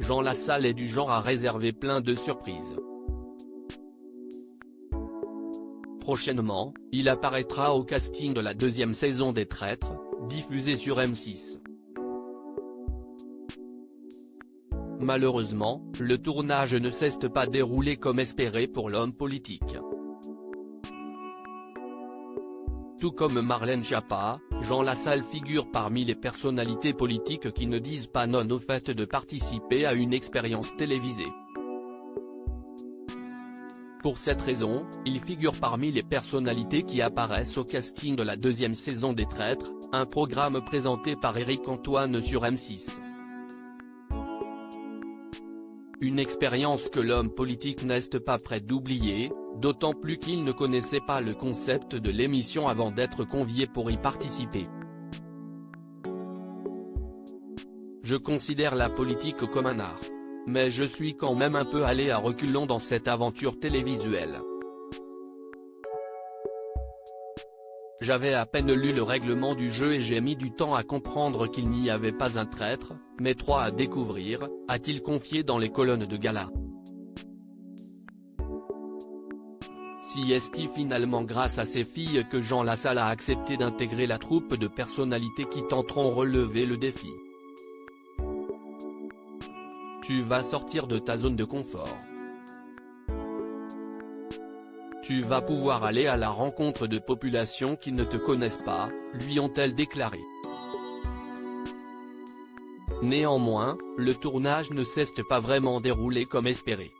Jean Lassalle est du genre à réserver plein de surprises. Prochainement, il apparaîtra au casting de la deuxième saison des Traîtres, diffusée sur M6. Malheureusement, le tournage ne s'est pas déroulé comme espéré pour l'homme politique. Tout comme Marlène Schiappa, Jean Lassalle figure parmi les personnalités politiques qui ne disent pas non au fait de participer à une expérience télévisée. Pour cette raison, il figure parmi les personnalités qui apparaissent au casting de la deuxième saison des Traîtres, un programme présenté par Éric Antoine sur M6. Une expérience que l'homme politique n'est pas prêt d'oublier, d'autant plus qu'il ne connaissait pas le concept de l'émission avant d'être convié pour y participer. Je considère la politique comme un art. Mais je suis quand même un peu allé à reculons dans cette aventure télévisuelle. J'avais à peine lu le règlement du jeu et j'ai mis du temps à comprendre qu'il n'y avait pas un traître, mais 3 à découvrir, a-t-il confié dans les colonnes de gala. Si est finalement grâce à ces filles que Jean Lassalle a accepté d'intégrer la troupe de personnalités qui tenteront relever le défi. Tu vas sortir de ta zone de confort. Tu vas pouvoir aller à la rencontre de populations qui ne te connaissent pas, lui ont-elles déclaré. Néanmoins, le tournage ne s'est pas vraiment déroulé comme espéré.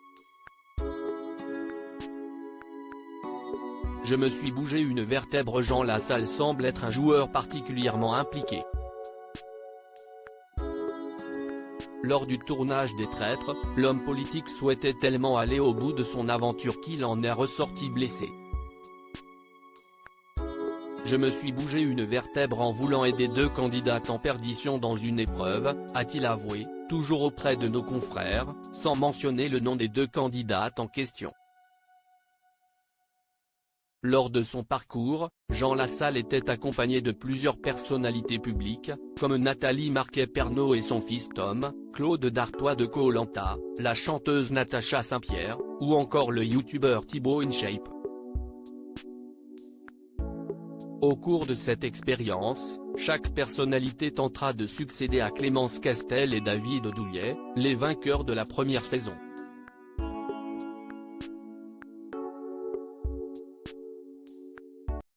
Je me suis bougé une vertèbre. Jean Lassalle semble être un joueur particulièrement impliqué. Lors du tournage des Traîtres, l'homme politique souhaitait tellement aller au bout de son aventure qu'il en est ressorti blessé. Je me suis bougé une vertèbre en voulant aider 2 candidates en perdition dans une épreuve, a-t-il avoué, toujours auprès de nos confrères, sans mentionner le nom des 2 candidates en question. Lors de son parcours, Jean Lassalle était accompagné de plusieurs personnalités publiques, comme Nathalie Marquet-Pernot et son fils Tom, Claude Dartois de Koh-Lanta, la chanteuse Natacha Saint-Pierre, ou encore le youtubeur Thibaut InShape. Au cours de cette expérience, chaque personnalité tentera de succéder à Clémence Castel et David Douillet, les vainqueurs de la première saison.